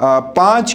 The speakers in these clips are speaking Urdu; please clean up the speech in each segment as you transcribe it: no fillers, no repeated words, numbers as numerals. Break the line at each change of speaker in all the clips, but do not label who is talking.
5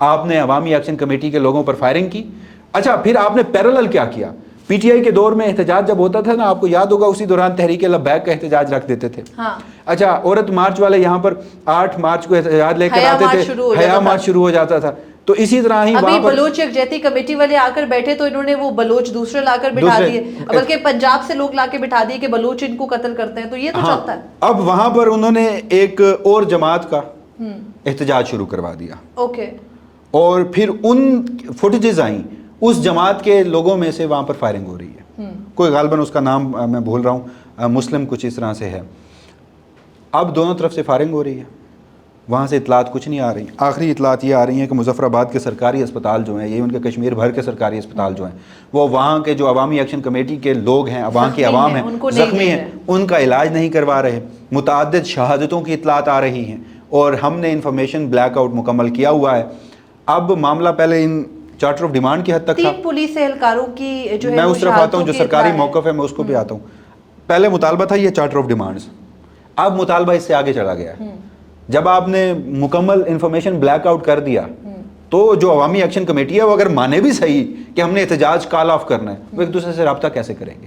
آپ نے عوامی ایکشن کمیٹی کے لوگوں پر فائرنگ کی. اچھا پھر آپ نے پیرالل کیا کیا؟ پی ٹی آئی کے دور میں احتجاج جب ہوتا تھا نا، آپ کو یاد ہوگا اسی دوران تحریک لبیک کا احتجاج رکھ دیتے تھے. اچھا عورت مارچ والے یہاں پر 8 مارچ کو احتجاج لے کر آتے تھے، حیا مارچ شروع ہو جاتا تھا. تو اسی طرح ہی
ابھی بلوچ یکجہتی کمیٹی والے آ کر بیٹھے تو انہوں نے وہ بلوچ دوسرے لا کر بٹھا دیے، بلکہ پنجاب سے لوگ لا کے بٹھا دیے کہ بلوچ ان کو قتل کرتے ہیں. تو یہ تو چلتا ہے.
اب وہاں پر انہوں نے ایک اور جماعت کا احتجاج شروع کروا دیا.
اوکے.
اور پھر ان فوٹیجز آئیں، اس جماعت کے لوگوں میں سے وہاں پر فائرنگ ہو رہی ہے. کوئی غالباً اس کا نام میں بھول رہا ہوں، مسلم کچھ اس طرح سے ہے. اب دونوں طرف سے فائرنگ ہو رہی ہے، وہاں سے اطلاعات کچھ نہیں آ رہی. آخری اطلاعات یہ آ رہی ہیں کہ مظفر آباد کے سرکاری اسپتال جو ہیں، یہ ان کے کشمیر بھر کے سرکاری اسپتال جو ہیں، وہ وہاں کے جو عوامی ایکشن کمیٹی کے لوگ ہیں، وہاں کی عوام ہیں، زخمی ہیں، ان کا علاج نہیں کروا رہے. متعدد شہادتوں کی اطلاعات آ رہی ہیں اور ہم نے انفارمیشن بلیک آؤٹ مکمل کیا ہوا ہے. اب معاملہ پہلے ان چارٹر آف ڈیمانڈ کی حد تک تھا.
3 پولیس اہلکاروں کی جو ہے
میں اس طرف آتا ہوں جو سرکاری موقف ہے، میں اس کو بھی آتا ہوں. پہلے مطالبہ تھا یہ چارٹر آف ڈیمانڈز، اب مطالبہ اس سے آگے چلا گیا ہے. جب آپ نے مکمل انفارمیشن بلیک آؤٹ کر دیا تو جو عوامی ایکشن کمیٹی ہے وہ اگر مانے بھی صحیح کہ ہم نے احتجاج کال آف کرنا ہے، وہ ایک دوسرے سے رابطہ کیسے کریں گے؟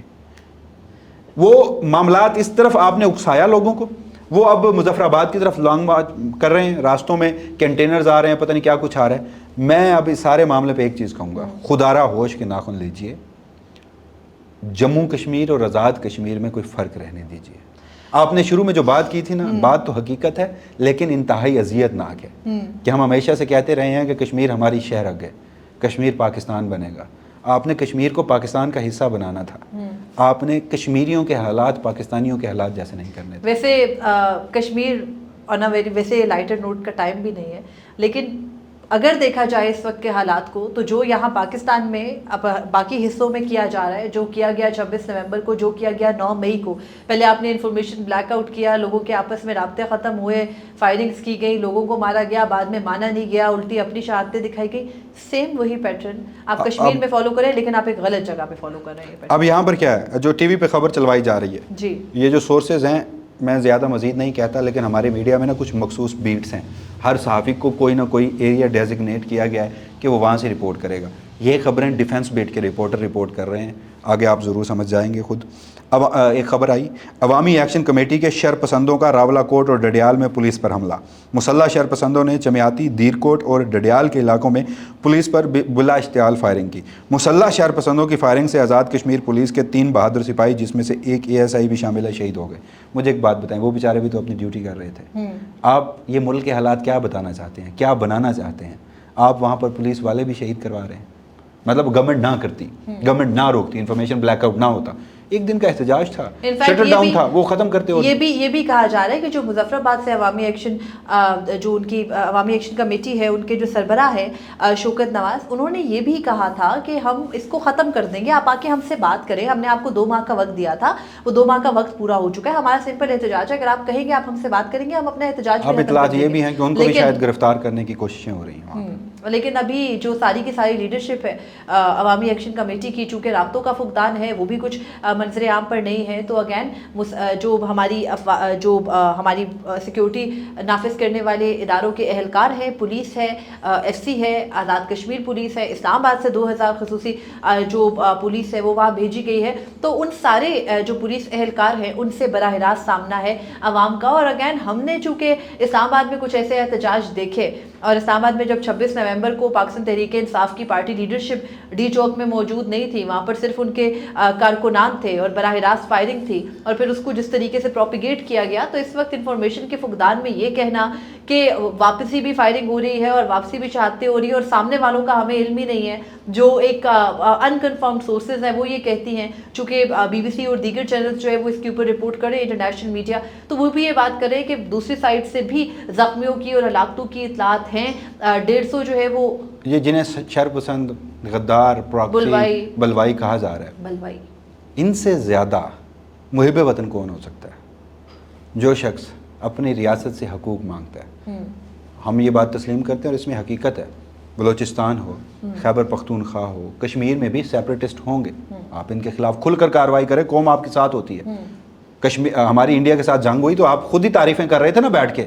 وہ معاملات اس طرف آپ نے اکسایا لوگوں کو. وہ اب مظفر آباد کی طرف لانگ مارچ کر رہے ہیں، راستوں میں کنٹینرز آ رہے ہیں، پتہ نہیں کیا کچھ آ رہا ہے. میں اب اس سارے معاملے پہ ایک چیز کہوں گا، خدارہ ہوش کے ناخن لیجئے. جموں کشمیر اور آزاد کشمیر میں کوئی فرق رہنے دیجئے. آپ نے شروع میں جو بات کی تھی نا، بات تو حقیقت ہے لیکن انتہائی اذیت ناک ہے کہ ہم ہمیشہ سے کہتے رہے ہیں کہ کشمیر ہماری شہرگ ہے، کشمیر پاکستان بنے گا. آپ نے کشمیر کو پاکستان کا حصہ بنانا تھا. آپ نے کشمیریوں کے حالات پاکستانیوں کے حالات جیسے نہیں کرنے تھے.
ویسے کشمیر آن اے ویسے لائٹر نوٹ کا ٹائم بھی نہیں ہے، لیکن اگر دیکھا جائے اس وقت کے حالات کو تو جو یہاں پاکستان میں باقی حصوں میں کیا جا رہا ہے، جو کیا گیا 26 نومبر کو، جو کیا گیا 9 مئی کو، پہلے آپ نے انفارمیشن بلیک آؤٹ کیا، لوگوں کے آپس میں رابطے ختم ہوئے، فائرنگز کی گئی، لوگوں کو مارا گیا، بعد میں مانا نہیں گیا، الٹی اپنی شہادتیں دکھائی گئی. سیم وہی پیٹرن آپ کشمیر میں فالو کریں، لیکن آپ ایک غلط جگہ پہ فالو کر رہے ہیں.
اب یہاں پر کیا ہے، جو ٹی وی پہ خبر چلوائی جا رہی ہے
جی،
یہ جو سورسز ہیں، میں زیادہ مزید نہیں کہتا، لیکن ہمارے میڈیا میں نا کچھ مخصوص بیٹس ہیں. ہر صحافی کو کوئی نہ کوئی ایریا ڈیزگنیٹ کیا گیا ہے کہ وہ وہاں سے رپورٹ کرے گا. یہ خبریں ڈیفنس بیٹ کے رپورٹر رپورٹ کر رہے ہیں، آگے آپ ضرور سمجھ جائیں گے خود. اب ایک خبر آئی، عوامی ایکشن کمیٹی کے شرپسندوں کا راولہ کوٹ اور ڈڈیال میں پولیس پر حملہ. مسلح شرپسندوں نے چمیاتی، دیرکوٹ اور ڈڈیال کے علاقوں میں پولیس پر بلا اشتعال فائرنگ کی. مسلح شرپسندوں کی فائرنگ سے آزاد کشمیر پولیس کے 3 بہادر سپاہی، جس میں سے ایک ASI بھی شامل ہے، شہید ہو گئے. مجھے ایک بات بتائیں، وہ بیچارے بھی تو اپنی ڈیوٹی کر رہے تھے. آپ یہ ملک کے حالات کیا بتانا چاہتے ہیں، کیا بنانا چاہتے ہیں؟ آپ وہاں پر پولیس والے بھی شہید کروا رہے ہیں. مطلب گورنمنٹ نہ کرتی، گورنمنٹ نہ روکتی، انفارمیشن بلیک آؤٹ نہ ہوتا، ایک دن کا احتجاج تھا، شٹر ڈاؤن تھا، وہ ختم کرتے ہو.
یہ بھی کہا جا رہا ہے کہ جو مظفر آباد سے عوامی ایکشن جو ان کی عوامی ایکشن کمیٹی ہے، ان کے جو سربراہ ہے شوکت نواز، انہوں نے یہ بھی کہا تھا کہ ہم اس کو ختم کر دیں گے، آپ آ کے ہم سے بات کریں. ہم نے آپ کو 2 ماہ کا وقت دیا تھا، وہ 2 ماہ کا وقت پورا ہو چکا ہے. ہمارا سمپل احتجاج ہے، اگر آپ کہیں گے آپ ہم سے بات کریں گے، ہم اپنا احتجاج.
اب اطلاعات یہ بھی ہیں کہ ان کو بھی شاید گرفتار کرنے کی کوششیں ہو رہی ہیں.
لیکن ابھی جو ساری کی ساری لیڈرشپ ہے عوامی ایکشن کمیٹی کی، چونکہ رابطوں کا فقدان ہے، وہ بھی کچھ منظر عام پر نہیں ہے. تو اگین جو ہماری سیکیورٹی نافذ کرنے والے اداروں کے اہلکار ہیں، پولیس ہے، FC ہے، آزاد کشمیر پولیس ہے، اسلام آباد سے 2000 خصوصی جو پولیس ہے وہ وہاں بھیجی گئی ہے. تو ان سارے جو پولیس اہلکار ہیں ان سے براہ راست سامنا ہے عوام کا. اور اگین ہم نے چونکہ اسلام آباد میں کچھ ایسے احتجاج دیکھے، اور اسلام آباد میں جب 26 نومبر کو پاکستان تحریک انصاف کی پارٹی لیڈرشپ ڈی چوک میں موجود نہیں تھی، وہاں پر صرف ان کے کارکنان تھے اور براہ راست فائرنگ تھی، اور پھر اس کو جس طریقے سے پروپیگیٹ کیا گیا. تو اس وقت انفارمیشن کے فقدان میں یہ کہنا کہ واپسی بھی فائرنگ ہو رہی ہے اور واپسی بھی چاہتے ہو رہی ہے اور سامنے والوں کا ہمیں علم ہی نہیں ہے، جو ایک انکنفرمڈ سورسز ہیں وہ یہ کہتی ہیں، چونکہ BBC اور دیگر چینلز جو ہے وہ اس کے اوپر رپورٹ کرے، انٹرنیشنل میڈیا، تو وہ بھی یہ بات کرے کہ دوسری سائڈ سے بھی زخمیوں کی اور ہلاکتوں کی اطلاعات ہیں. 150 جو ہے وہ
یہ جنہیں شرپسند، غدار، پراکسی، بلوائی کہا جا رہا ہے،
بلوائی،
ان سے زیادہ محب وطن کون ہو سکتا ہے؟ جو شخص اپنی ریاست سے حقوق مانگتا ہے. ہم یہ بات تسلیم کرتے ہیں اور اس میں حقیقت ہے. بلوچستان ہو، خیبر پختونخوا ہو، کشمیر میں بھی سیپریٹسٹ ہوں گے. آپ ان کے خلاف کھل کر کارروائی کریں، قوم آپ کے ساتھ ہوتی ہے. کشمیر ہماری انڈیا کے ساتھ جنگ ہوئی تو آپ خود ہی تعریفیں کر رہے تھے نا بیٹھ کے,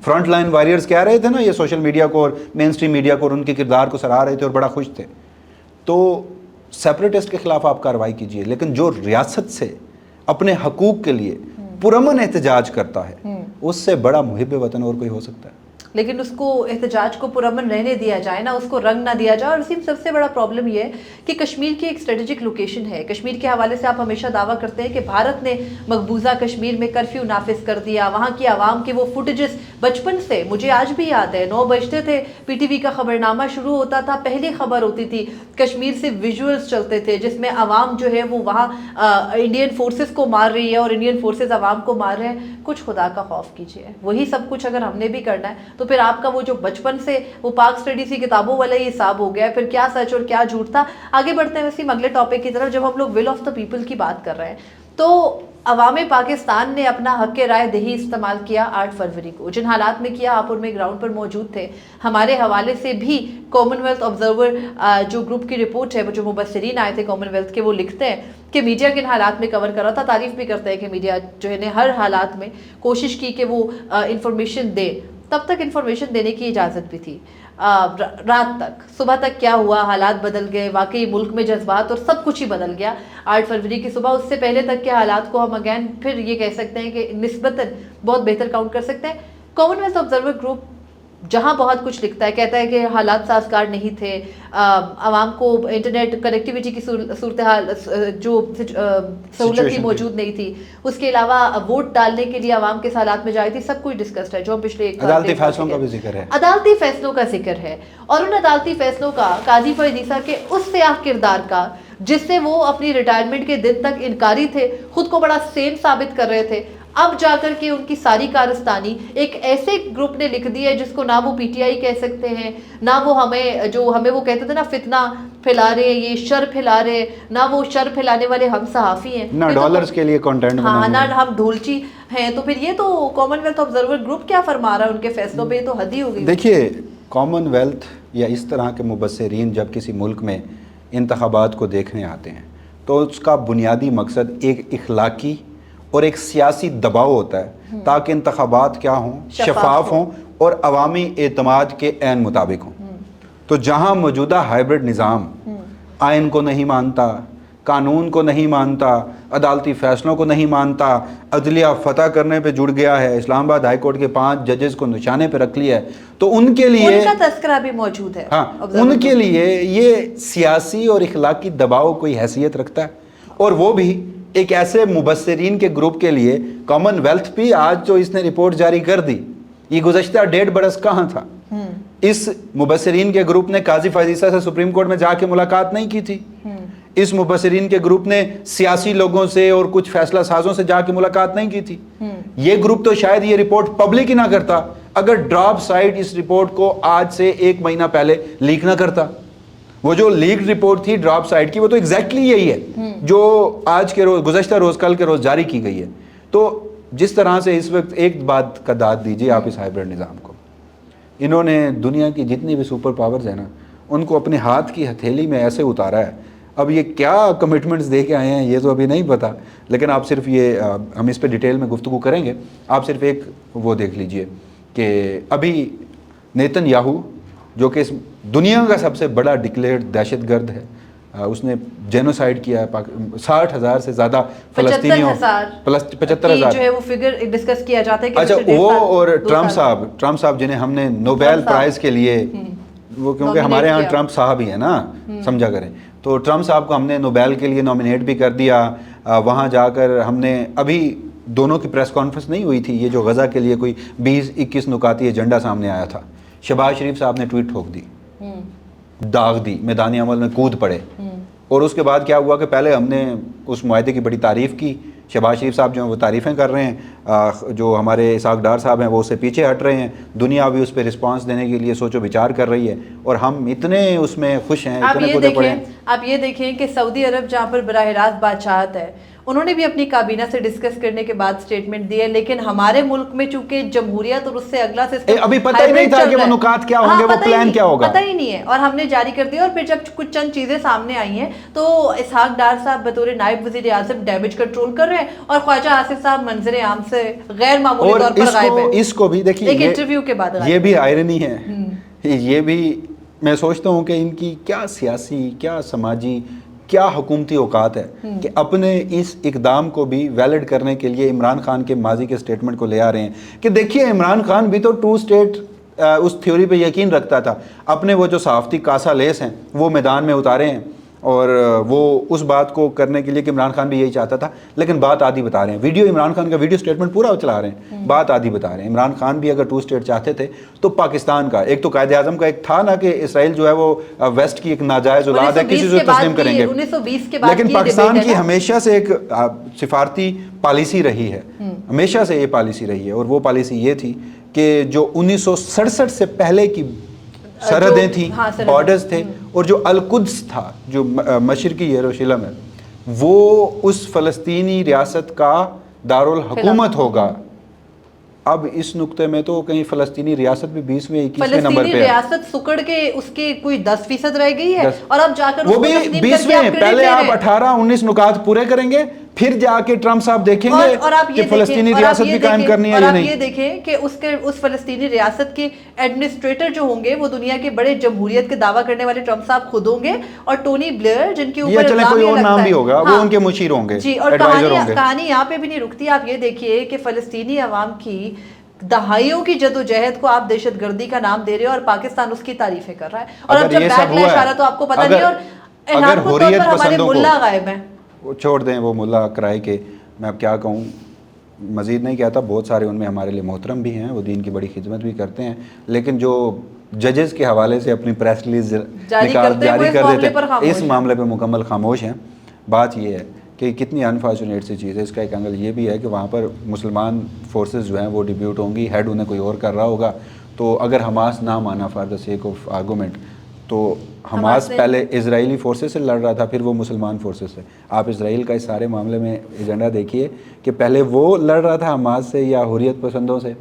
فرنٹ لائن وائریئرز کہہ رہے تھے نا یہ سوشل میڈیا کو اور مین اسٹریم میڈیا کو, اور ان کے کردار کو سراہ رہے تھے اور بڑا خوش تھے. تو سیپریٹسٹ کے خلاف آپ کارروائی کیجئے, لیکن جو ریاست سے اپنے حقوق کے لیے پرامن احتجاج کرتا ہے اس سے بڑا محب وطن اور کوئی ہو سکتا ہے؟
لیکن اس کو احتجاج کو پرامن رہنے دیا جائے نا, اس کو رنگ نہ دیا جائے. اور اسی میں سب سے بڑا پرابلم یہ ہے کہ کشمیر کی ایک اسٹریٹجک لوکیشن ہے. کشمیر کے حوالے سے آپ ہمیشہ دعویٰ کرتے ہیں کہ بھارت نے مقبوضہ کشمیر میں کرفیو نافذ کر دیا. وہاں کی عوام کے وہ فوٹیجز بچپن سے مجھے آج بھی یاد ہے, 9 بجتے تھے پی ٹی وی کا خبرنامہ شروع ہوتا تھا, پہلی خبر ہوتی تھی کشمیر سے ویژولز چلتے تھے جس میں عوام جو ہے وہ وہاں انڈین فورسز کو مار رہی ہے اور انڈین فورسز عوام کو مار رہے ہیں. کچھ خدا کا خوف کیجیے. وہی سب کچھ اگر ہم نے بھی کرنا ہے تو پھر آپ کا وہ جو بچپن سے وہ پاک اسٹڈی سی کتابوں والا ہی حساب ہو گیا ہے, پھر کیا سچ اور کیا جھوٹ تھا. آگے بڑھتے ہیں ویسے اگلے ٹاپک کی طرف. جب ہم لوگ ول آف دا پیپل کی بات کر رہے ہیں تو عوام پاکستان نے اپنا حق رائے دہی استعمال کیا 8 فروری کو. جن حالات میں کیا, آپ ان میں گراؤنڈ پر موجود تھے. ہمارے حوالے سے بھی کامن ویلتھ آبزرور جو گروپ کی رپورٹ ہے, وہ جو مبصرین آئے تھے کامن ویلتھ کے, وہ لکھتے ہیں کہ میڈیا کن حالات میں کور کر رہا تھا. تعریف بھی کرتے ہیں کہ میڈیا جو ہے نے ہر حالات میں کوشش کی کہ وہ انفارمیشن دے. تب تک انفارمیشن دینے کی اجازت بھی تھی, رات تک, صبح تک کیا ہوا, حالات بدل گئے. واقعی ملک میں جذبات اور سب کچھ ہی بدل گیا 8 فروری کی صبح. اس سے پہلے تک کے حالات کو ہم اگین پھر یہ کہہ سکتے ہیں کہ نسبتاً بہت بہتر کاؤنٹ کر سکتے ہیں. کامن ویلتھ آبزرور گروپ جہاں بہت کچھ لکھتا ہے, کہتا ہے کہ حالات سازگار نہیں تھے, عوام کو انٹرنیٹ کنیکٹیویٹی کی صورتحال جو سہولت کی موجود نہیں تھی. اس کے علاوہ ووٹ ڈالنے کے لیے عوام کس حالات میں جائی تھی, سب کچھ ڈسکسڈ ہے. جو ہم پچھلے
عدالتی فیصلوں کا بھی ذکر ہے,
عدالتی فیصلوں کا ذکر ہے, اور ان عدالتی فیصلوں کا, قاضی فیض عیسیٰ کے اس سیاہ کردار کا جس سے وہ اپنی ریٹائرمنٹ کے دن تک انکاری تھے, خود کو بڑا سین ثابت کر رہے تھے. اب جا کر کے ان کی ساری کارستانی ایک ایسے گروپ نے لکھ دی ہے جس کو نہ وہ پی ٹی آئی کہہ سکتے ہیں, نہ وہ ہمیں وہ کہتے تھے نا فتنہ پھیلا رہے, یہ شر پھیلا رہے, نہ وہ شر پھیلانے والے ہم صحافی ہیں,
نہ ڈالرز کے لیے کنٹینٹ بنا,
ہاں, نہ ہم ڈھولچی ہیں. تو پھر یہ تو کامن ویلتھ آبزرور گروپ کیا فرما رہا ہے ان کے فیصلوں پہ, یہ تو حد ہی ہو گئی.
دیکھیے کامن ویلتھ یا اس طرح کے مبصرین جب کسی ملک میں انتخابات کو دیکھنے آتے ہیں تو اس کا بنیادی مقصد ایک اخلاقی اور ایک سیاسی دباؤ ہوتا ہے تاکہ انتخابات کیا ہوں, شفاف ہوں اور عوامی اعتماد کے عین مطابق ہوں. تو جہاں موجودہ ہائبرڈ نظام آئین کو نہیں مانتا, قانون کو نہیں مانتا, عدالتی فیصلوں کو نہیں مانتا, عدلیہ فتح کرنے پہ جڑ گیا ہے, اسلام آباد ہائی کورٹ کے 5 ججز کو نشانے پہ رکھ لیا ہے, تو ان کے لیے
ان کا تذکرہ بھی موجود ہے.
ہاں, ان کے لیے یہ سیاسی اور اخلاقی دباؤ کوئی حیثیت رکھتا ہے. اور وہ بھی ایک ایسے مبصرین کے گروپ کے لیے. کامن ویلتھ بھی آج جو اس نے رپورٹ جاری کر دی, یہ گزشتہ 1.5 برس کہاں تھا؟ اس مبصرین کے گروپ نے قاضی فیض عیسیٰ سے سپریم کورٹ میں جا کے ملاقات نہیں کی تھی. اس مبصرین کے گروپ نے سیاسی لوگوں سے اور کچھ فیصلہ سازوں سے جا کے ملاقات نہیں کی تھی. یہ گروپ تو شاید یہ رپورٹ پبلک ہی نہ کرتا اگر ڈراپ سائٹ اس رپورٹ کو آج سے 1 مہینہ پہلے لیک نہ کرتا. وہ جو لیک رپورٹ تھی ڈراپ سائٹ کی, وہ تو ایگزیکٹلی یہی ہے جو آج کے روز, گزشتہ روز, کل کے روز جاری کی گئی ہے. تو جس طرح سے اس وقت ایک بات کا داد دیجیے آپ اس ہائبرڈ نظام کو, انہوں نے دنیا کی جتنی بھی سپر پاورز ہیں نا, ان کو اپنے ہاتھ کی ہتھیلی میں ایسے اتارا ہے. اب یہ کیا کمٹمنٹس دے کے آئے ہیں یہ تو ابھی نہیں پتا, لیکن آپ صرف یہ, ہم اس پہ ڈیٹیل میں گفتگو کریں گے, آپ صرف ایک وہ دیکھ لیجئے کہ ابھی نیتن یاہو جو کہ اس دنیا کا سب سے بڑا ڈکلیئرڈ دہشت گرد ہے, اس نے جینوسائیڈ کیا ہے 60,000 سے زیادہ فلسطینیوں, 75,000
جو ہے وہ فگر ڈسکس کیا جاتا ہے کہ
اچھا وہ, اور ٹرمپ صاحب جنہیں ہم نے نوبیل پرائز کے لیے, وہ کیونکہ ہمارے ہاں ٹرمپ صاحب ہی ہیں نا, سمجھا کریں, تو ٹرمپ صاحب کو ہم نے نوبیل کے لیے نامینیٹ بھی کر دیا. وہاں جا کر ہم نے, ابھی دونوں کی پریس کانفرنس نہیں ہوئی تھی, یہ جو غزہ کے لیے کوئی 20-21 نکاتی ایجنڈا سامنے آیا تھا, شہباز شریف صاحب نے ٹویٹ ٹھوک دی, داغ دی, میدانی عمل میں کود پڑے. اور اس کے بعد کیا ہوا کہ پہلے ہم نے اس معاہدے کی بڑی تعریف کی, شہباز شریف صاحب جو ہیں وہ تعریفیں کر رہے ہیں, جو ہمارے اسحاق ڈار صاحب ہیں وہ اس سے پیچھے ہٹ رہے ہیں, دنیا بھی اس پہ رسپانس دینے کے لیے سوچ و بچار کر رہی ہے, اور ہم اتنے اس میں خوش ہیں, اتنے کودے پڑے ہیں.
آپ یہ دیکھیں کہ سعودی عرب جہاں پر براہ راست بادشاہت ہے, انہوں نے بھی اپنی کابینہ سے ڈسکس کرنے کے بعد سٹیٹمنٹ دی ہے، لیکن ہمارے ملک میں چونکہ جمہوریت اور اس سے اگلا سسٹم
ابھی پتہ ہی نہیں تھا کہ وہ نکات کیا ہوں گے، وہ پلان کیا ہوگا،
پتہ ہی نہیں ہے، اور ہم نے جاری کر دیا. اور پھر جب کچھ چند چیزیں سامنے آئی ہیں تو اسحاق ڈار صاحب بطور نائب وزیر اعظم ڈیمیج کنٹرول کر رہے ہیں، اور خواجہ آصف صاحب منظر عام سے غیر معمولی طور پر غائب ہیں.
اس کو بھی دیکھیے
ایک انٹرویو کے بعد
یہ بھی آئرنی ہے، یہ بھی میں سوچتا ہوں کہ ان کی کیا سیاسی، کیا سماجی، کیا حکومتی اوقات ہے کہ اپنے اس اقدام کو بھی ویلڈ کرنے کے لیے عمران خان کے ماضی کے سٹیٹمنٹ کو لے آ رہے ہیں کہ دیکھیے عمران خان بھی تو 2 اسٹیٹ اس تھیوری پہ یقین رکھتا تھا، اپنے وہ جو صحافتی کاسا لیس ہیں وہ میدان میں اتارے ہیں، اور وہ اس بات کو کرنے کے لیے کہ عمران خان بھی یہی چاہتا تھا، لیکن بات آدھی بتا رہے ہیں. ویڈیو عمران خان کا ویڈیو سٹیٹمنٹ پورا چلا رہے ہیں، بات آدھی بتا رہے ہیں. عمران خان بھی اگر 2 اسٹیٹ چاہتے تھے تو پاکستان کا ایک تو قائد اعظم کا ایک تھا نا کہ اسرائیل جو ہے وہ ویسٹ کی ایک ناجائز اولاد ہے، کسی سے تسلیم کریں گے،
1920 کے بعد
لیکن پاکستان کی ہمیشہ سے ایک سفارتی پالیسی رہی ہے، ہمیشہ سے یہ پالیسی رہی ہے، اور وہ پالیسی یہ تھی کہ جو 1967 سے پہلے کی سرحدیں تھیں، بارڈرز تھے، اور جو القدس تھا جو مشرقی یروشلم ہے وہ اس فلسطینی ریاست کا دارالحکومت ہوگا. اب اس نقطے میں تو کہیں فلسطینی ریاست بھی 20ویں 21ویں نمبر پہ ہے.
فلسطینی ریاست سکڑ کے اس کے کوئی 10% رہ گئی ہے، اور اب جا کر
وہ بھی 20ویں، پہلے آپ 18-19 نکات پورے کریں گے، پھر جا کے ٹرمپ صاحب دیکھیں گے کہ فلسطینی ریاست بھی قائم کرنی ہے یا نہیں.
اور آپ یہ دیکھیں کہ اس فلسطینی ریاست کے ایڈمنسٹریٹر جو ہوں گے وہ دنیا کے بڑے جمہوریت کے دعویٰ کرنے والے ٹرمپ صاحب خود ہوں گے، اور ٹونی بلیئر جن کے اوپر
کوئی اور نام بھی ہوگا وہ ان کے مشیر ہوں گے.
جی، اور کہانی یہاں پہ بھی نہیں رکتی. آپ یہ دیکھیے کہ فلسطینی عوام کی دہائیوں کی جدوجہد کو آپ دہشت گردی کا نام دے رہے ہو، اور پاکستان اس کی تعریفیں کر رہا ہے. اور اب جب بیک لیش آ رہا تو آپ کو پتہ نہیں، اور اعلان کے طور پر ہمارے ملا غائب ہیں.
وہ چھوڑ دیں وہ ملا کرائے کے، میں اب کیا کہوں، مزید نہیں کہتا. بہت سارے ان میں ہمارے لیے محترم بھی ہیں، وہ دین کی بڑی خدمت بھی کرتے ہیں، لیکن جو ججز کے حوالے سے اپنی پریس ریلیز جاری کر دیتے اس معاملے پہ مکمل خاموش ہیں. بات یہ ہے کہ کتنی انفارچونیٹ سی چیز ہے. اس کا ایک اینگل یہ بھی ہے کہ وہاں پر مسلمان فورسز جو ہیں وہ ڈیبیوٹ ہوں گی، ہیڈ انہیں کوئی اور کر رہا ہوگا. تو اگر حماس نہ مانا for the sake of argument, تو حماس پہلے اسرائیلی فورسز سے لڑ رہا تھا، پھر وہ مسلمان فورسز سے. آپ اسرائیل کا اس سارے معاملے میں ایجنڈا دیکھیے کہ پہلے وہ لڑ رہا تھا حماس سے یا حریت پسندوں سے،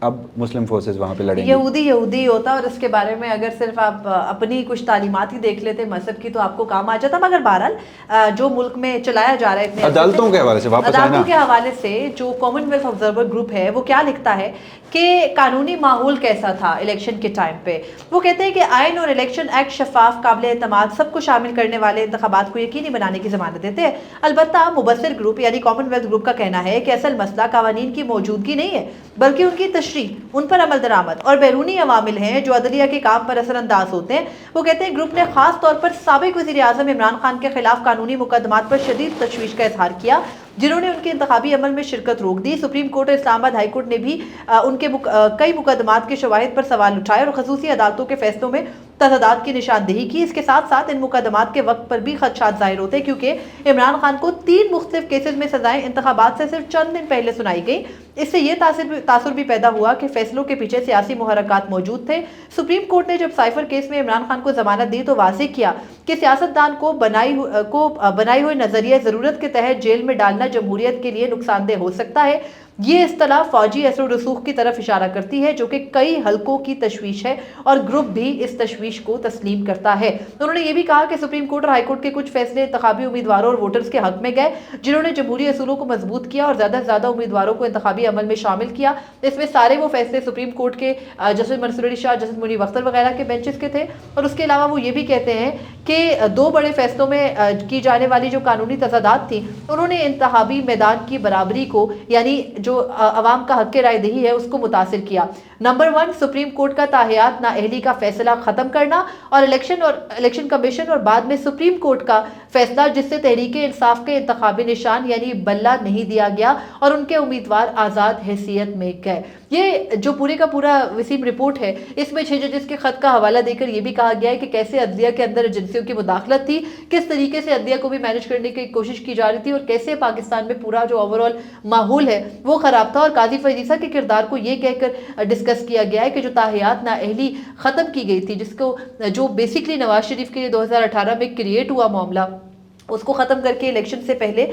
اب مسلم فورسز وہاں پہ لڑیں گے.
یہودی ہوتا، اور اس کے بارے میں اگر صرف آپ اپنی کچھ تعلیمات ہی دیکھ لیتے مذہب کی تو آپ کو کام آ جاتا. مگر بہرحال جو ملک میں چلایا جا رہا ہے
عدالتوں کے حوالے سے
عدالتوں کے حوالے سے جو کامن ویلتھ آبزرور گروپ ہے وہ کیا لکھتا ہے کہ قانونی ماحول کیسا تھا الیکشن کے ٹائم پہ. وہ کہتے ہیں کہ آئین اور الیکشن ایکٹ شفاف، قابل اعتماد، سب کو شامل کرنے والے انتخابات کو یقینی بنانے کی ضمانت دیتے ہیں. البتہ مبصر گروپ یعنی کامن ویلتھ گروپ کا کہنا ہے کہ اصل مسئلہ قوانین کی موجودگی نہیں ہے، بلکہ ان کی تشریح، ان پر عمل درآمد اور بیرونی عوامل ہیں جو عدلیہ کے کام پر اثر انداز ہوتے ہیں. وہ کہتے ہیں گروپ نے خاص طور پر سابق وزیر اعظم عمران خان کے خلاف قانونی مقدمات پر شدید تشویش کا اظہار کیا، جنہوں نے ان کے انتخابی عمل میں شرکت روک دی. سپریم کورٹ اور اسلام آباد ہائی کورٹ نے بھی ان کے کئی مقدمات کے شواہد پر سوال اٹھائے اور خصوصی عدالتوں کے فیصلوں میں تضادات کی نشاندہی کی. اس کے ساتھ ساتھ ان مقدمات کے وقت پر بھی خدشات ظاہر ہوتے ہیں، کیونکہ عمران خان کو 3 مختلف کیسز میں سزائیں انتخابات سے صرف چند دن پہلے سنائی گئی. اس سے یہ تاثر بھی پیدا ہوا کہ فیصلوں کے پیچھے سیاسی محرکات موجود تھے. سپریم کورٹ نے جب سائفر کیس میں عمران خان کو ضمانت دی تو واضح کیا کہ سیاستدان کو بنائی ہوئی نظریہ ضرورت کے تحت جیل میں ڈالنا جمہوریت کے لیے نقصان دہ ہو سکتا ہے. یہ اصطلاح فوجی اثر و رسوخ کی طرف اشارہ کرتی ہے جو کہ کئی حلقوں کی تشویش ہے، اور گروپ بھی اس تشویش کو تسلیم کرتا ہے. انہوں نے یہ بھی کہا کہ سپریم کورٹ اور ہائی کورٹ کے کچھ فیصلے انتخابی امیدواروں اور ووٹرز کے حق میں گئے، جنہوں نے جمہوری اصولوں کو مضبوط کیا اور زیادہ سے زیادہ امیدواروں کو انتخابی عمل میں شامل کیا. اس میں سارے وہ فیصلے سپریم کورٹ کے جسٹس منصور علی شاہ، جسٹس منیر اختر وغیرہ کے بینچز کے تھے. اور اس کے علاوہ وہ یہ بھی کہتے ہیں کہ 2 بڑے فیصلوں میں کی جانے والی جو قانونی تضادات تھیں، انہوں نے انتخابی میدان کی برابری کو، یعنی جو عوام کا حق رائے دہی ہے، اس کو متاثر کیا. نمبر 1، سپریم کورٹ کا تاحیات نااہلی کا فیصلہ ختم کرنا، اور الیکشن کمیشن اور بعد میں سپریم کورٹ کا فیصلہ جس سے تحریک انصاف کے انتخابی نشان یعنی بلہ نہیں دیا گیا اور ان کے امیدوار آزاد حیثیت میں گئے. یہ جو پورے کا پورا وسیم رپورٹ ہے، اس میں 6 ججز کے خط کا حوالہ دے کر یہ بھی کہا گیا ہے کہ کیسے عدلیہ کے اندر ایجنسیوں کی مداخلت تھی، کس طریقے سے عدلیہ کو بھی مینج کرنے کی کوشش کی جا رہی تھی، اور کیسے پاکستان میں پورا جو اوورآل ماحول ہے وہ خراب تھا. اور قاضی فیضیسہ کے کردار کو یہ کہہ کر ڈسکس کیا گیا ہے کہ جو تاحیات نااہلی ختم کی گئی تھی، جو بیسیکلی نواز شریف کے لیے 2018 میں کریٹ ہوا معاملہ، اس کو ختم کر کے الیکشن سے پہلے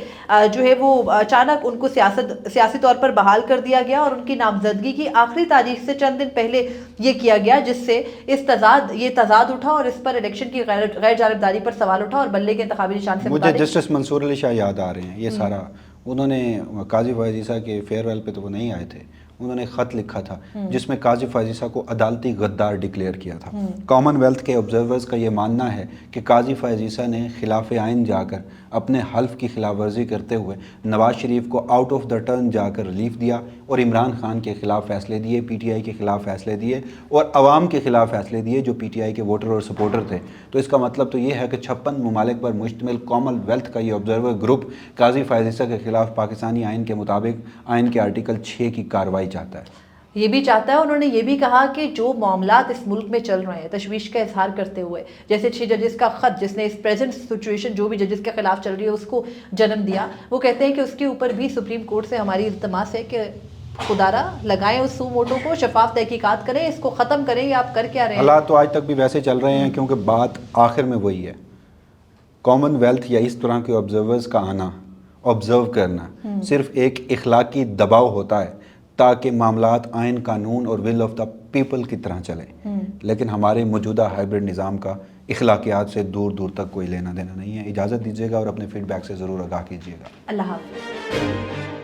جو ہے وہ اچانک ان کو سیاسی طور پر بحال کر دیا گیا اور ان کی نامزدگی کی آخری تاریخ سے چند دن پہلے یہ کیا گیا، جس سے یہ تضاد اٹھا اور اس پر الیکشن کی غیر جانبداری پر سوال اٹھا اور بلے کے انتخابی نشان سے
مجھے جسٹس منصور علی شاہ یاد آ رہے ہیں، یہ سارا انہوں نے قاضی فائز عیسیٰ کے فیئر ویل پہ تو وہ نہیں آئے تھے، انہوں نے خط لکھا تھا جس میں قاضی فائز عیسیٰ کو عدالتی غدار ڈکلیئر کیا تھا۔ کامن ویلتھ کے آبزرورز کا یہ ماننا ہے کہ قاضی فائز عیسیٰ نے خلاف آئین جا کر اپنے حلف کی خلاف ورزی کرتے ہوئے نواز شریف کو آؤٹ آف دا ٹرن جا کر ریلیف دیا اور عمران خان کے خلاف فیصلے دیے، پی ٹی آئی کے خلاف فیصلے دیے اور عوام کے خلاف فیصلے دیے جو پی ٹی آئی کے ووٹر اور سپورٹر تھے۔ تو اس کا مطلب تو یہ ہے کہ 56 ممالک پر مشتمل کامن ویلتھ کا یہ آبزرور گروپ قاضی فائز عیسیٰ کے خلاف پاکستانی آئین کے مطابق آئین کے آرٹیکل 6 کی کارروائی چاہتا ہے۔
یہ بھی چاہتا ہے، انہوں نے یہ بھی کہا کہ جو معاملات اس ملک میں چل رہے ہیں، تشویش کا اظہار کرتے ہوئے جیسے 6 ججز کا خط جس نے اس پریزنٹ سچویشن جو بھی ججز کے خلاف چل رہی ہے اس کو جنم دیا، وہ کہتے ہیں کہ اس کے اوپر بھی سپریم کورٹ سے ہماری التماس ہے کہ خدارہ لگائیں اس سو موٹو کو، شفاف تحقیقات کریں، اس کو ختم کریں۔ یہ آپ کر کیا رہے ہیں؟
حالات تو آج تک بھی ویسے چل رہے ہیں کیونکہ بات آخر میں وہی ہے، کامن ویلتھ یا اس طرح کے آبزرورز کا آنا، آبزرو کرنا صرف ایک اخلاقی دباؤ ہوتا ہے تاکہ معاملات آئین، قانون اور ول آف دا پیپل کی طرح چلیں، لیکن ہمارے موجودہ ہائبرڈ نظام کا اخلاقیات سے دور دور تک کوئی لینا دینا نہیں ہے۔ اجازت دیجیے گا اور اپنے فیڈ بیک سے ضرور آگاہ کیجیے گا۔
اللہ حافظ۔